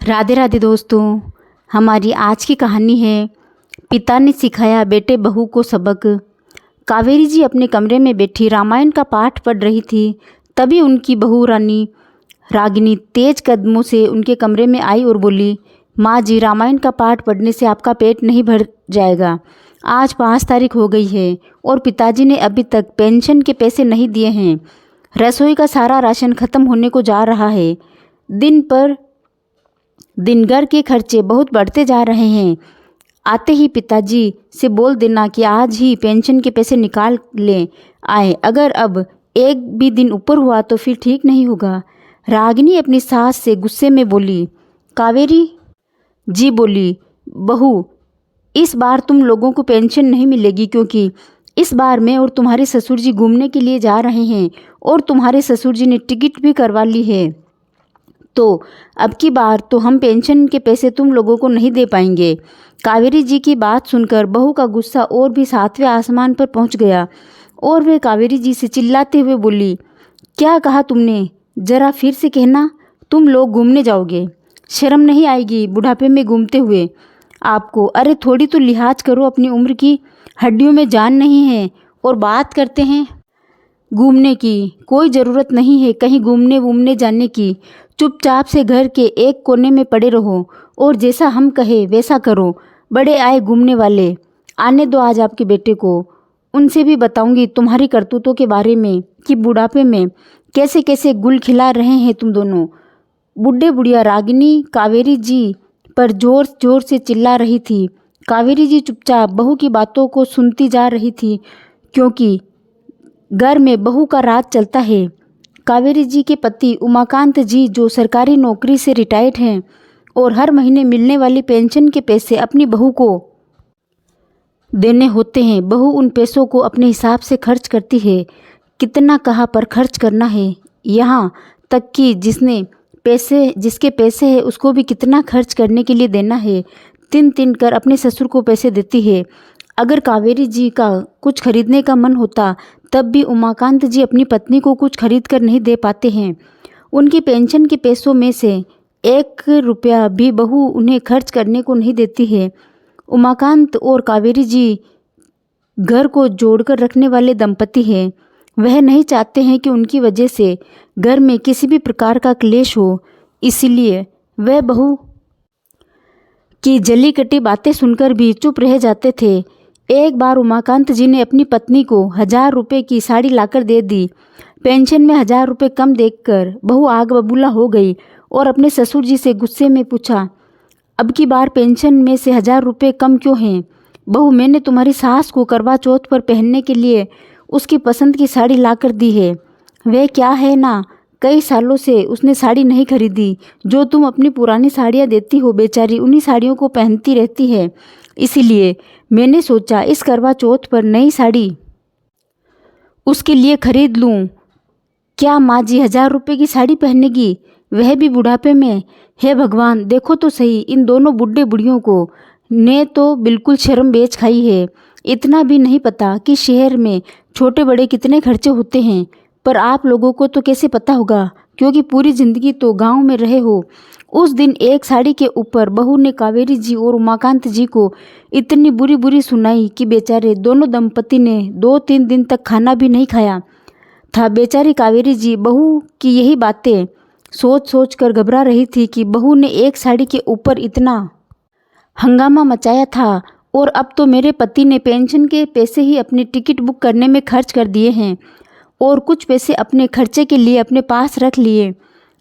राधे राधे दोस्तों। हमारी आज की कहानी है पिता ने सिखाया बेटे बहू को सबक। कावेरी जी अपने कमरे में बैठी रामायण का पाठ पढ़ रही थी। तभी उनकी बहू रानी रागिनी तेज कदमों से उनके कमरे में आई और बोली, माँ जी, रामायण का पाठ पढ़ने से आपका पेट नहीं भर जाएगा। आज 5 तारीख हो गई है और पिताजी ने अभी तक पेंशन के पैसे नहीं दिए हैं। रसोई का सारा राशन खत्म होने को जा रहा है। दिन पर दिन घर के खर्चे बहुत बढ़ते जा रहे हैं। आते ही पिताजी से बोल देना कि आज ही पेंशन के पैसे निकाल ले आए। अगर अब एक भी दिन ऊपर हुआ तो फिर ठीक नहीं होगा। रागिनी अपनी सास से गुस्से में बोली। कावेरी जी बोली, बहू, इस बार तुम लोगों को पेंशन नहीं मिलेगी क्योंकि इस बार मैं और तुम्हारे ससुर जी घूमने के लिए जा रहे हैं और तुम्हारे ससुर जी ने टिकट भी करवा ली है। तो अब की बार तो हम पेंशन के पैसे तुम लोगों को नहीं दे पाएंगे। कावेरी जी की बात सुनकर बहू का गुस्सा और भी 7वें आसमान पर पहुंच गया और वे कावेरी जी से चिल्लाते हुए बोली, क्या कहा तुमने? जरा फिर से कहना। तुम लोग घूमने जाओगे? शर्म नहीं आएगी बुढ़ापे में घूमते हुए आपको? अरे थोड़ी तो लिहाज करो अपनी उम्र की। हड्डियों में जान नहीं है और बात करते हैं घूमने की। कोई ज़रूरत नहीं है कहीं घूमने वूमने जाने की। चुपचाप से घर के एक कोने में पड़े रहो और जैसा हम कहे वैसा करो। बड़े आए घूमने वाले, आने दो आज आपके बेटे को। उनसे भी बताऊंगी तुम्हारी करतूतों के बारे में कि बुढ़ापे में कैसे कैसे गुल खिला रहे हैं तुम दोनों। बुढ़े बुढ़िया रागिनी कावेरी जी पर जोर जोर से चिल्ला रही थी। कावेरी जी चुपचाप बहू की बातों को सुनती जा रही थी क्योंकि घर में बहू का राज चलता है। कावेरी जी के पति उमाकांत जी जो सरकारी नौकरी से रिटायर्ड हैं और हर महीने मिलने वाली पेंशन के पैसे अपनी बहू को देने होते हैं। बहू उन पैसों को अपने हिसाब से खर्च करती है। कितना कहा पर खर्च करना है। यहाँ तक कि जिसके पैसे है उसको भी कितना खर्च करने के लिए देना है। 3 कर अपने ससुर को पैसे देती है। अगर कावेरी जी का कुछ खरीदने का मन होता तब भी उमाकांत जी अपनी पत्नी को कुछ खरीद कर नहीं दे पाते हैं। उनकी पेंशन के पैसों में से 1 रुपया भी बहू उन्हें खर्च करने को नहीं देती है। उमाकांत और कावेरी जी घर को जोड़कर रखने वाले दंपति हैं। वह नहीं चाहते हैं कि उनकी वजह से घर में किसी भी प्रकार का क्लेश हो। इसलिए वह बहू की जली कटी बातें सुनकर भी चुप रह जाते थे। एक बार उमाकांत जी ने अपनी पत्नी को 1000 रुपये की साड़ी लाकर दे दी। पेंशन में 1000 रुपये कम देखकर बहू आग बबूला हो गई और अपने ससुर जी से गुस्से में पूछा, अब की बार पेंशन में से 1000 रुपये कम क्यों हैं? बहू, मैंने तुम्हारी सास को करवा चौथ पर पहनने के लिए उसकी पसंद की साड़ी लाकर दी है। वह क्या है ना, कई सालों से उसने साड़ी नहीं खरीदी। जो तुम अपनी पुरानी साड़ियाँ देती हो बेचारी उन्हीं साड़ियों को पहनती रहती है। इसीलिए मैंने सोचा इस करवा चौथ पर नई साड़ी उसके लिए खरीद लूँ। क्या माँ जी 1000 रुपये की साड़ी पहनेगी, वह भी बुढ़ापे में? हे भगवान, देखो तो सही, इन दोनों बुढ़े बुढ़ियों को ने तो बिल्कुल शर्म बेच खाई है। इतना भी नहीं पता कि शहर में छोटे बड़े कितने खर्चे होते हैं। पर आप लोगों को तो कैसे पता होगा क्योंकि पूरी ज़िंदगी तो गांव में रहे हो। उस दिन एक साड़ी के ऊपर बहू ने कावेरी जी और उमाकांत जी को इतनी बुरी बुरी सुनाई कि बेचारे दोनों दंपति ने 2-3 दिन तक खाना भी नहीं खाया था। बेचारी कावेरी जी बहू की यही बातें सोच सोच कर घबरा रही थी कि बहू ने एक साड़ी के ऊपर इतना हंगामा मचाया था और अब तो मेरे पति ने पेंशन के पैसे ही अपनी टिकट बुक करने में खर्च कर दिए हैं और कुछ पैसे अपने खर्चे के लिए अपने पास रख लिए।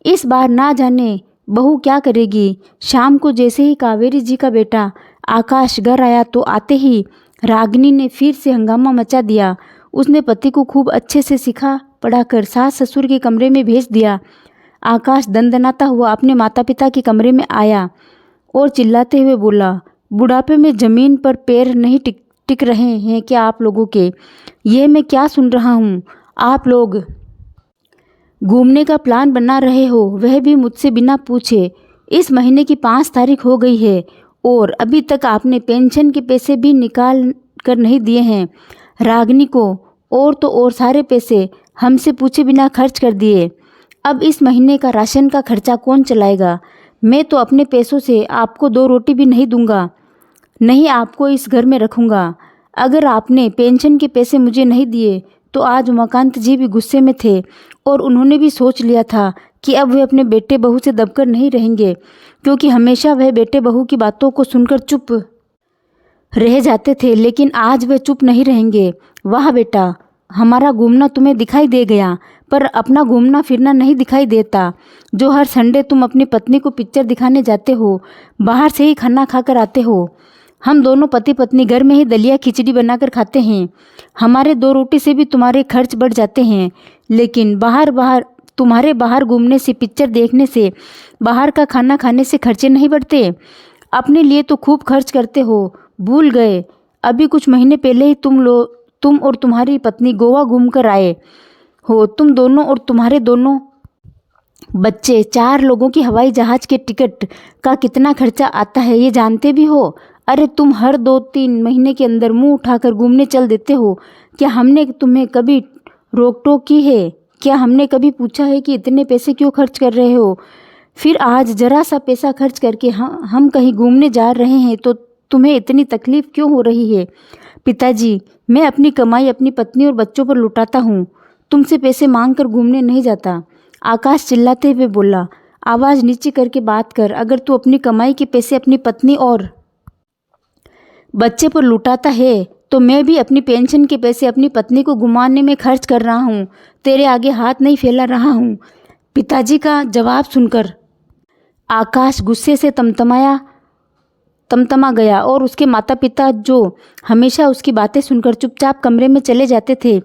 इस बार ना जाने बहू क्या करेगी। शाम को जैसे ही कावेरी जी का बेटा आकाश घर आया तो आते ही रागिनी ने फिर से हंगामा मचा दिया। उसने पति को खूब अच्छे से सिखा पढ़ाकर सास ससुर के कमरे में भेज दिया। आकाश दंदनाता हुआ अपने माता पिता के कमरे में आया और चिल्लाते हुए बोला, बुढ़ापे में ज़मीन पर पैर नहीं टिक रहे हैं क्या आप लोगों के? ये मैं क्या सुन रहा हूँ? आप लोग घूमने का प्लान बना रहे हो, वह भी मुझसे बिना पूछे। इस महीने की 5 तारीख हो गई है और अभी तक आपने पेंशन के पैसे भी निकाल कर नहीं दिए हैं रागिनी को। और तो और सारे पैसे हमसे पूछे बिना खर्च कर दिए। अब इस महीने का राशन का खर्चा कौन चलाएगा? मैं तो अपने पैसों से आपको 2 रोटी भी नहीं दूंगा, नहीं आपको इस घर में रखूंगा। अगर आपने पेंशन के पैसे मुझे नहीं दिए तो आज उमाकांत जी भी गुस्से में थे और उन्होंने भी सोच लिया था कि अब वे अपने बेटे बहू से दबकर नहीं रहेंगे, क्योंकि हमेशा वह बेटे बहू की बातों को सुनकर चुप रह जाते थे, लेकिन आज वे चुप नहीं रहेंगे। वाह बेटा, हमारा घूमना तुम्हें दिखाई दे गया, पर अपना घूमना फिरना नहीं दिखाई देता। जो हर संडे तुम अपनी पत्नी को पिक्चर दिखाने जाते हो, बाहर से ही खाना खाकर आते हो। हम दोनों पति पत्नी घर में ही दलिया खिचड़ी बनाकर खाते हैं। हमारे 2 रोटी से भी तुम्हारे खर्च बढ़ जाते हैं, लेकिन तुम्हारे बाहर घूमने से, पिक्चर देखने से, बाहर का खाना खाने से खर्चे नहीं बढ़ते। अपने लिए तो खूब खर्च करते हो, भूल गए? अभी कुछ महीने पहले ही तुम और तुम्हारी पत्नी गोवा घूम कर आए हो। तुम दोनों और तुम्हारे दोनों बच्चे, 4 लोगों की हवाई जहाज़ के टिकट का कितना खर्चा आता है ये जानते भी हो? अरे तुम हर 2-3 महीने के अंदर मुंह उठाकर घूमने चल देते हो। क्या हमने तुम्हें कभी रोक टोक की है? क्या हमने कभी पूछा है कि इतने पैसे क्यों खर्च कर रहे हो? फिर आज जरा सा पैसा खर्च करके हम कहीं घूमने जा रहे हैं तो तुम्हें इतनी तकलीफ़ क्यों हो रही है? पिताजी, मैं अपनी कमाई अपनी पत्नी और बच्चों पर लुटाता हूँ, तुमसे पैसे मांग कर घूमने नहीं जाता। आकाश चिल्लाते हुए बोला, आवाज़ नीचे करके बात कर। अगर तू अपनी कमाई के पैसे अपनी पत्नी और बच्चे पर लुटाता है तो मैं भी अपनी पेंशन के पैसे अपनी पत्नी को घुमाने में खर्च कर रहा हूँ, तेरे आगे हाथ नहीं फैला रहा हूँ। पिताजी का जवाब सुनकर आकाश गुस्से से तमतमा गया और उसके माता पिता, जो हमेशा उसकी बातें सुनकर चुपचाप कमरे में चले जाते थे,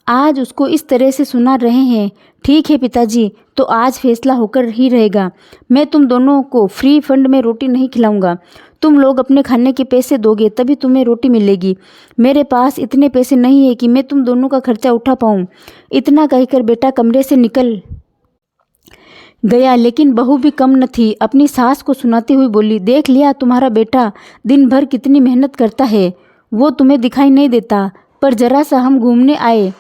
आज उसको इस तरह से सुना रहे हैं। ठीक है पिताजी, तो आज फैसला होकर ही रहेगा। मैं तुम दोनों को फ्री फंड में रोटी नहीं खिलाऊंगा। तुम लोग अपने खाने के पैसे दोगे तभी तुम्हें रोटी मिलेगी। मेरे पास इतने पैसे नहीं है कि मैं तुम दोनों का खर्चा उठा पाऊँ। इतना कहकर बेटा कमरे से निकल गया, लेकिन बहू भी कम न थी। अपनी सास को सुनाती हुई बोली, देख लिया तुम्हारा बेटा दिन भर कितनी मेहनत करता है, वो तुम्हें दिखाई नहीं देता, पर जरा सा हम घूमने आए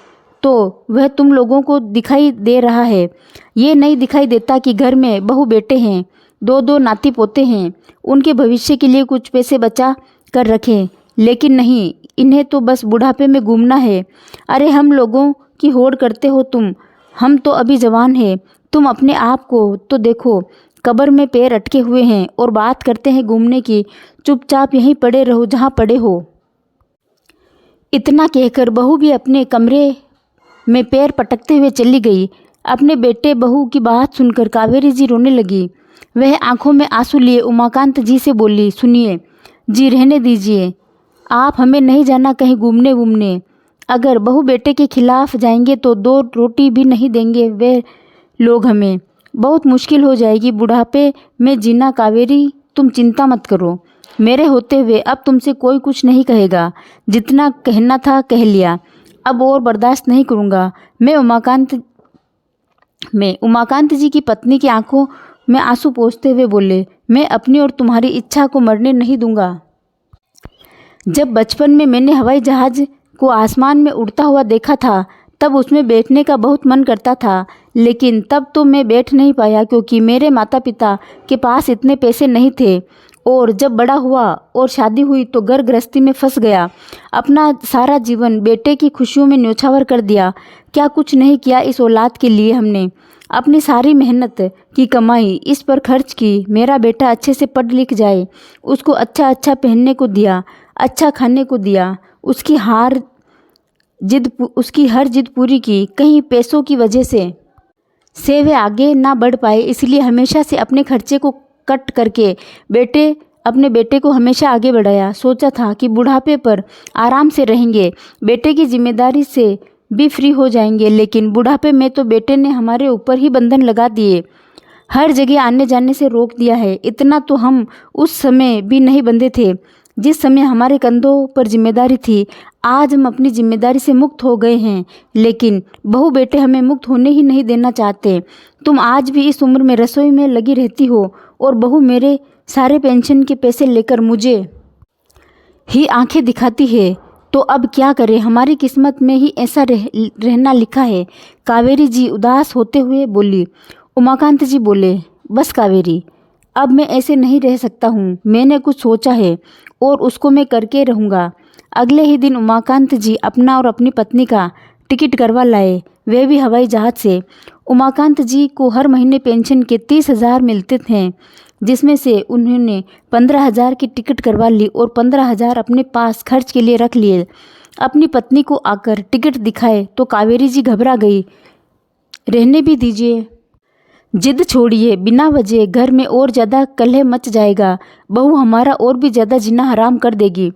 तो वह तुम लोगों को दिखाई दे रहा है। ये नहीं दिखाई देता कि घर में बहू बेटे हैं, 2-2 नाती पोते हैं, उनके भविष्य के लिए कुछ पैसे बचा कर रखें। लेकिन नहीं, इन्हें तो बस बुढ़ापे में घूमना है। अरे हम लोगों की होड़ करते हो तुम, हम तो अभी जवान हैं। तुम अपने आप को तो देखो, कब्र में पैर अटके हुए हैं और बात करते हैं घूमने की। चुपचाप यहीं पड़े रहो जहाँ पड़े हो। इतना कहकर बहू भी अपने कमरे में पैर पटकते हुए चली गई। अपने बेटे बहू की बात सुनकर कावेरी जी रोने लगी। वह आंखों में आंसू लिए उमाकांत जी से बोली, सुनिए जी, रहने दीजिए, आप हमें नहीं जाना कहीं घूमने। अगर बहू बेटे के खिलाफ जाएंगे तो 2 रोटी भी नहीं देंगे वे लोग हमें। बहुत मुश्किल हो जाएगी बुढ़ापे में जीना। कावेरी, तुम चिंता मत करो, मेरे होते हुए अब तुमसे कोई कुछ नहीं कहेगा। जितना कहना था कह लिया, अब और बर्दाश्त नहीं करूँगा। मैं उमाकांत जी की पत्नी की आंखों में आंसू पोंछते हुए बोले, मैं अपनी और तुम्हारी इच्छा को मरने नहीं दूंगा। जब बचपन में मैंने हवाई जहाज़ को आसमान में उड़ता हुआ देखा था तब उसमें बैठने का बहुत मन करता था, लेकिन तब तो मैं बैठ नहीं पाया क्योंकि मेरे माता पिता के पास इतने पैसे नहीं थे। और जब बड़ा हुआ और शादी हुई तो घर गृहस्थी में फंस गया। अपना सारा जीवन बेटे की खुशियों में न्योछावर कर दिया। क्या कुछ नहीं किया इस औलाद के लिए हमने। अपनी सारी मेहनत की कमाई इस पर खर्च की। मेरा बेटा अच्छे से पढ़ लिख जाए, उसको अच्छा पहनने को दिया, अच्छा खाने को दिया। उसकी हर जिद पूरी की। कहीं पैसों की वजह से वे आगे ना बढ़ पाए, इसलिए हमेशा से अपने खर्चे को कट करके अपने बेटे को हमेशा आगे बढ़ाया। सोचा था कि बुढ़ापे पर आराम से रहेंगे, बेटे की जिम्मेदारी से भी फ्री हो जाएंगे, लेकिन बुढ़ापे में तो बेटे ने हमारे ऊपर ही बंधन लगा दिए, हर जगह आने जाने से रोक दिया है। इतना तो हम उस समय भी नहीं बंधे थे जिस समय हमारे कंधों पर जिम्मेदारी थी। आज हम अपनी जिम्मेदारी से मुक्त हो गए हैं, लेकिन बहू बेटे हमें मुक्त होने ही नहीं देना चाहते। तुम आज भी इस उम्र में रसोई में लगी रहती हो और बहू मेरे सारे पेंशन के पैसे लेकर मुझे ही आंखें दिखाती है। तो अब क्या करें, हमारी किस्मत में ही ऐसा रहना लिखा है। कावेरी जी उदास होते हुए बोली। उमाकांत जी बोले, बस कावेरी, अब मैं ऐसे नहीं रह सकता हूँ। मैंने कुछ सोचा है और उसको मैं करके रहूँगा। अगले ही दिन उमाकांत जी अपना और अपनी पत्नी का टिकट करवा लाए, वे भी हवाई जहाज़ से। उमाकांत जी को हर महीने पेंशन के 30,000 मिलते थे, जिसमें से उन्होंने 15,000 की टिकट करवा ली और 15,000 अपने पास खर्च के लिए रख लिए। अपनी पत्नी को आकर टिकट दिखाए तो कावेरी जी घबरा गई। रहने भी दीजिए, जिद छोड़िए, बिना वजह घर में और ज़्यादा कलह मच जाएगा। बहू हमारा और भी ज़्यादा जीना हराम कर देगी।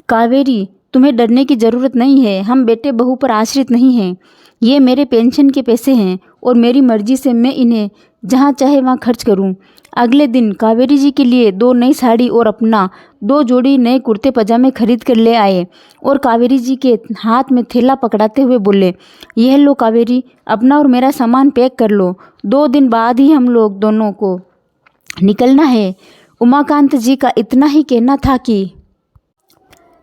कावेरी, तुम्हें डरने की ज़रूरत नहीं है। हम बेटे बहू पर आश्रित नहीं हैं। ये मेरे पेंशन के पैसे हैं और मेरी मर्जी से मैं इन्हें जहाँ चाहे वहाँ खर्च करूँ। अगले दिन कावेरी जी के लिए 2 नई साड़ी और अपना 2 जोड़ी नए कुर्ते पजामे खरीद कर ले आए और कावेरी जी के हाथ में थैला पकड़ाते हुए बोले, यह लो कावेरी, अपना और मेरा सामान पैक कर लो। 2 दिन बाद ही हम लोग दोनों को निकलना है। उमाकांत जी का इतना ही कहना था कि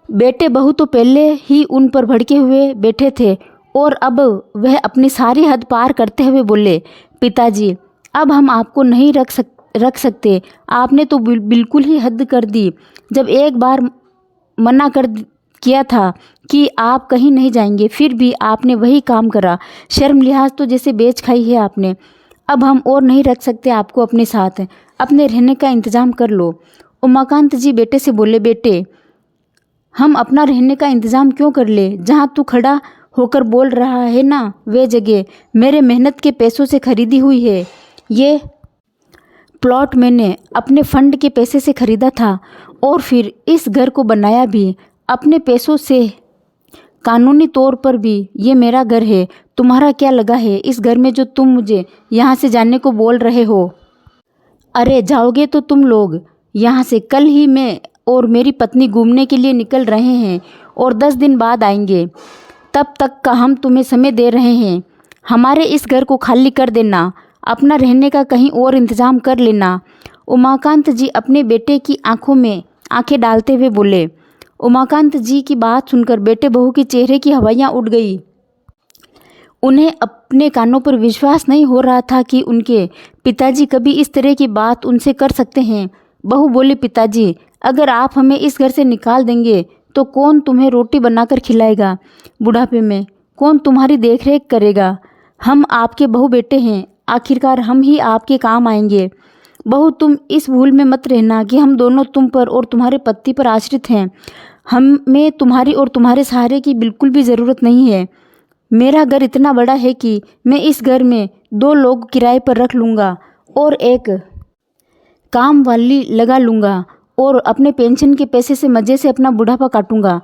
बेटे बहू तो पहले ही उन पर भड़के हुए बैठे थे और अब वह अपनी सारी हद पार करते हुए बोले, पिताजी, अब हम आपको नहीं रख सकते। आपने तो बिल्कुल ही हद कर दी। जब एक बार मना कर किया था कि आप कहीं नहीं जाएंगे, फिर भी आपने वही काम करा। शर्म लिहाज तो जैसे बेच खाई है आपने। अब हम और नहीं रख सकते आपको अपने साथ। अपने रहने का इंतज़ाम कर लो। उमाकांत जी बेटे से बोले, बेटे, हम अपना रहने का इंतज़ाम क्यों कर ले? जहाँ तू खड़ा होकर बोल रहा है ना, वे जगह मेरे मेहनत के पैसों से खरीदी हुई है। ये प्लॉट मैंने अपने फंड के पैसे से खरीदा था और फिर इस घर को बनाया भी अपने पैसों से। कानूनी तौर पर भी ये मेरा घर है। तुम्हारा क्या लगा है इस घर में जो तुम मुझे यहाँ से जाने को बोल रहे हो? अरे जाओगे तो तुम लोग यहाँ से। कल ही मैं और मेरी पत्नी घूमने के लिए निकल रहे हैं और 10 दिन बाद आएंगे। तब तक का हम तुम्हें समय दे रहे हैं। हमारे इस घर को खाली कर देना, अपना रहने का कहीं और इंतज़ाम कर लेना। उमाकांत जी अपने बेटे की आंखों में आंखें डालते हुए बोले। उमाकांत जी की बात सुनकर बेटे बहू के चेहरे की हवाइयाँ उड़ गई। उन्हें अपने कानों पर विश्वास नहीं हो रहा था कि उनके पिताजी कभी इस तरह की बात उनसे कर सकते हैं। बहू बोली, पिताजी, अगर आप हमें इस घर से निकाल देंगे तो कौन तुम्हें रोटी बनाकर खिलाएगा? बुढ़ापे में कौन तुम्हारी देखरेख करेगा? हम आपके बहू बेटे हैं, आखिरकार हम ही आपके काम आएंगे। बहू, तुम इस भूल में मत रहना कि हम दोनों तुम पर और तुम्हारे पति पर आश्रित हैं। हमें तुम्हारी और तुम्हारे सहारे की बिल्कुल भी ज़रूरत नहीं है। मेरा घर इतना बड़ा है कि मैं इस घर में 2 लोग किराए पर रख लूँगा और एक काम वाली लगा लूँगा और अपने पेंशन के पैसे से मज़े से अपना बुढ़ापा काटूँगा।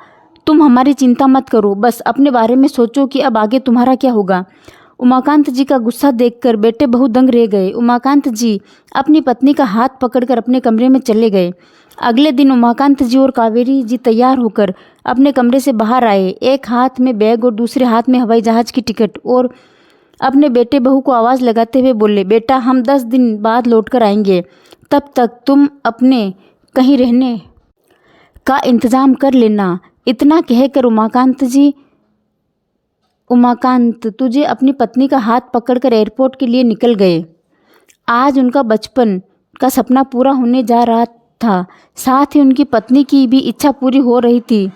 तुम हमारी चिंता मत करो, बस अपने बारे में सोचो कि अब आगे तुम्हारा क्या होगा। उमाकांत जी का गुस्सा देखकर बेटे बहुत दंग रह गए। उमाकांत जी अपनी पत्नी का हाथ पकड़कर अपने कमरे में चले गए। अगले दिन उमाकांत जी और कावेरी जी तैयार होकर अपने कमरे से बाहर आए, एक हाथ में बैग और दूसरे हाथ में हवाई जहाज़ की टिकट, और अपने बेटे बहू को आवाज़ लगाते हुए बोले, बेटा, हम 10 दिन बाद लौटकर आएंगे। तब तक तुम अपने कहीं रहने का इंतज़ाम कर लेना। इतना कहकर उमाकांत तुझे अपनी पत्नी का हाथ पकड़कर एयरपोर्ट के लिए निकल गए। आज उनका बचपन का सपना पूरा होने जा रहा था, साथ ही उनकी पत्नी की भी इच्छा पूरी हो रही थी।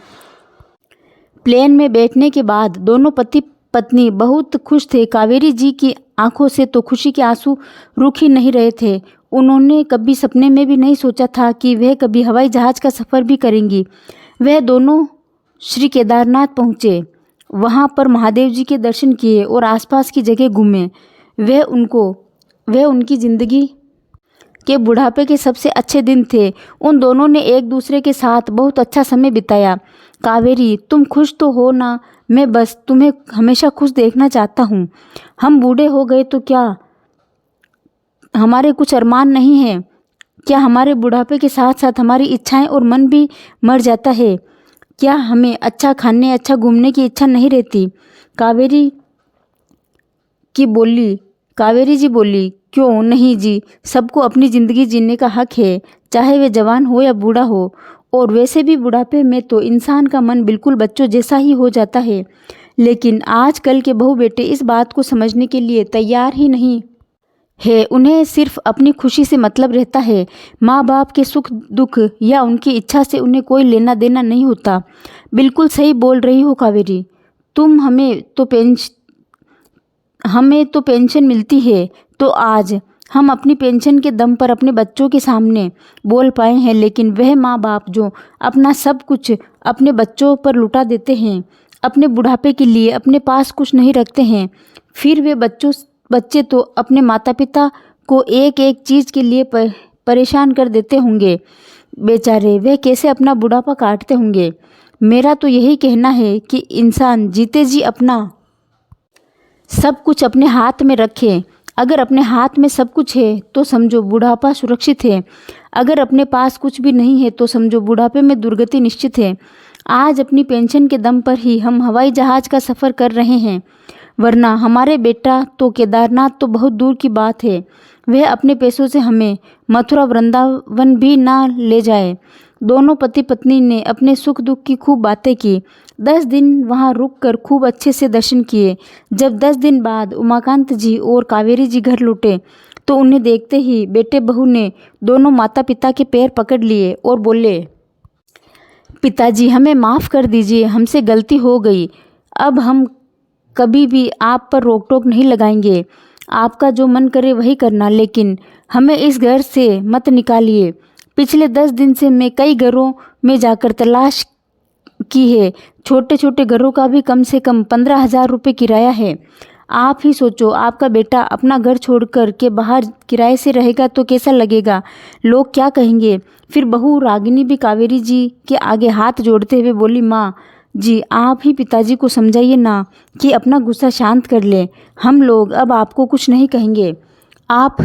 प्लेन में बैठने के बाद दोनों पति पत्नी बहुत खुश थे। कावेरी जी की आंखों से तो खुशी के आंसू रुक ही नहीं रहे थे। उन्होंने कभी सपने में भी नहीं सोचा था कि वह कभी हवाई जहाज़ का सफ़र भी करेंगी। वह दोनों श्री केदारनाथ पहुँचे, वहाँ पर महादेव जी के दर्शन किए और आसपास की जगह घूमे। वह उनकी ज़िंदगी के बुढ़ापे के सबसे अच्छे दिन थे। उन दोनों ने एक दूसरे के साथ बहुत अच्छा समय बिताया। कावेरी, तुम खुश तो हो ना? मैं बस तुम्हें हमेशा खुश देखना चाहता हूँ। हम बूढ़े हो गए तो क्या हमारे कुछ अरमान नहीं हैं? क्या हमारे बुढ़ापे के साथ साथ हमारी इच्छाएं और मन भी मर जाता है? क्या हमें अच्छा खाने, अच्छा घूमने की इच्छा नहीं रहती? कावेरी जी बोली, क्यों नहीं जी, सबको अपनी ज़िंदगी जीने का हक है, चाहे वे जवान हो या बूढ़ा हो। और वैसे भी बुढ़ापे में तो इंसान का मन बिल्कुल बच्चों जैसा ही हो जाता है। लेकिन आजकल के बहू बेटे इस बात को समझने के लिए तैयार ही नहीं है, उन्हें सिर्फ अपनी खुशी से मतलब रहता है। माँ बाप के सुख दुख या उनकी इच्छा से उन्हें कोई लेना देना नहीं होता। बिल्कुल सही बोल रही हो कावेरी तुम। हमें तो पेंशन मिलती है, तो आज हम अपनी पेंशन के दम पर अपने बच्चों के सामने बोल पाए हैं। लेकिन वह माँ बाप जो अपना सब कुछ अपने बच्चों पर लुटा देते हैं, अपने बुढ़ापे के लिए अपने पास कुछ नहीं रखते हैं, फिर वे बच्चे तो अपने माता पिता को एक एक चीज़ के लिए परेशान कर देते होंगे। बेचारे वे कैसे अपना बुढ़ापा काटते होंगे। मेरा तो यही कहना है कि इंसान जीते जी अपना सब कुछ अपने हाथ में रखे। अगर अपने हाथ में सब कुछ है तो समझो बुढ़ापा सुरक्षित है। अगर अपने पास कुछ भी नहीं है तो समझो बुढ़ापे में दुर्गति निश्चित है। आज अपनी पेंशन के दम पर ही हम हवाई जहाज़ का सफ़र कर रहे हैं, वरना हमारे बेटा तो केदारनाथ तो बहुत दूर की बात है, वह अपने पैसों से हमें मथुरा वृंदावन भी ना ले जाए। दोनों पति पत्नी ने अपने सुख दुख की खूब बातें की। 10 दिन वहाँ रुककर खूब अच्छे से दर्शन किए। जब 10 दिन बाद उमाकांत जी और कावेरी जी घर लौटे तो उन्हें देखते ही बेटे बहू ने दोनों माता पिता के पैर पकड़ लिए और बोले, पिताजी हमें माफ़ कर दीजिए, हमसे गलती हो गई। अब हम कभी भी आप पर रोक टोक नहीं लगाएंगे। आपका जो मन करे वही करना, लेकिन हमें इस घर से मत निकालिए। पिछले 10 दिन से मैं कई घरों में जाकर तलाश की है। छोटे छोटे घरों का भी कम से कम 15,000 रुपये किराया है। आप ही सोचो, आपका बेटा अपना घर छोड़कर के बाहर किराए से रहेगा तो कैसा लगेगा, लोग क्या कहेंगे। फिर बहू रागिनी भी कावेरी जी के आगे हाथ जोड़ते हुए बोली, माँ जी आप ही पिताजी को समझाइए ना कि अपना गुस्सा शांत कर ले। हम लोग अब आपको कुछ नहीं कहेंगे, आप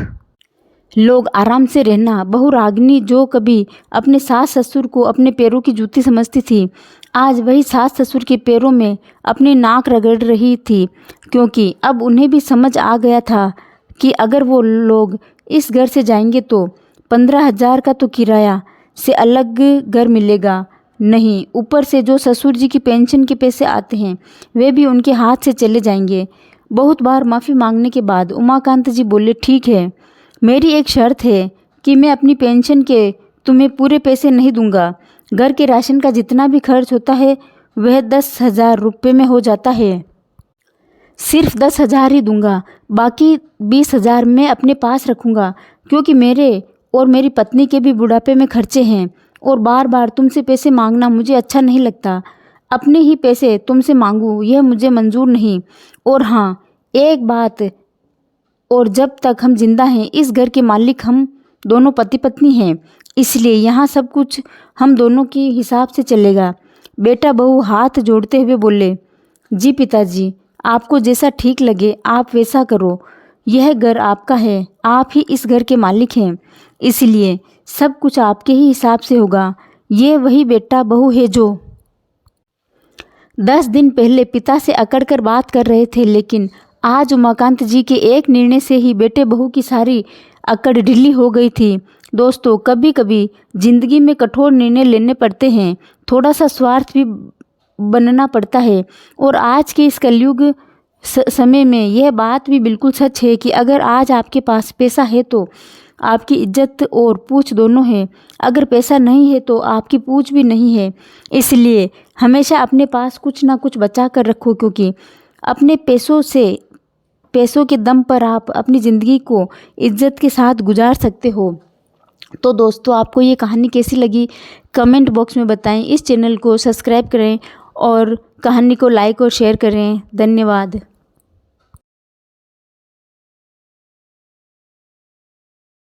लोग आराम से रहना। बहू रागिनी जो कभी अपने सास ससुर को अपने पैरों की जूती समझती थी, आज वही सास ससुर के पैरों में अपनी नाक रगड़ रही थी, क्योंकि अब उन्हें भी समझ आ गया था कि अगर वो लोग इस घर से जाएंगे तो 15,000 का तो किराया से अलग घर मिलेगा नहीं, ऊपर से जो ससुर जी की पेंशन के पैसे आते हैं वे भी उनके हाथ से चले जाएंगे। बहुत बार माफ़ी मांगने के बाद उमाकांत जी बोले, ठीक है, मेरी एक शर्त है कि मैं अपनी पेंशन के तुम्हें पूरे पैसे नहीं दूंगा। घर के राशन का जितना भी खर्च होता है वह 10,000 रुपये में हो जाता है। सिर्फ 10,000 ही दूंगा, बाकी 20,000 मैं अपने पास रखूंगा, क्योंकि मेरे और मेरी पत्नी के भी बुढ़ापे में खर्चे हैं और बार बार तुमसे पैसे मांगना मुझे अच्छा नहीं लगता। अपने ही पैसे तुमसे मांगूं यह मुझे मंजूर नहीं। और हाँ, एक बात और, जब तक हम जिंदा हैं इस घर के मालिक हम दोनों पति पत्नी हैं, इसलिए यहाँ सब कुछ हम दोनों के हिसाब से चलेगा। बेटा बहू हाथ जोड़ते हुए बोले, जी पिताजी आपको जैसा ठीक लगे आप वैसा करो। यह घर आपका है, आप ही इस घर के मालिक हैं, इसलिए सब कुछ आपके ही हिसाब से होगा। ये वही बेटा बहू है जो 10 दिन पहले पिता से अकड़ कर बात कर रहे थे, लेकिन आज उमाकांत जी के एक निर्णय से ही बेटे बहू की सारी अकड़ ढीली हो गई थी। दोस्तों, कभी कभी जिंदगी में कठोर निर्णय लेने पड़ते हैं, थोड़ा सा स्वार्थ भी बनना पड़ता है। और आज के इस कलयुग समय में यह बात भी बिल्कुल सच है कि अगर आज आपके पास पैसा है तो आपकी इज्जत और पूछ दोनों है, अगर पैसा नहीं है तो आपकी पूछ भी नहीं है। इसलिए हमेशा अपने पास कुछ ना कुछ बचा कर रखो, क्योंकि अपने पैसों के दम पर आप अपनी ज़िंदगी को इज्जत के साथ गुजार सकते हो। तो दोस्तों, आपको ये कहानी कैसी लगी कमेंट बॉक्स में बताएं। इस चैनल को सब्सक्राइब करें और कहानी को लाइक और शेयर करें। धन्यवाद।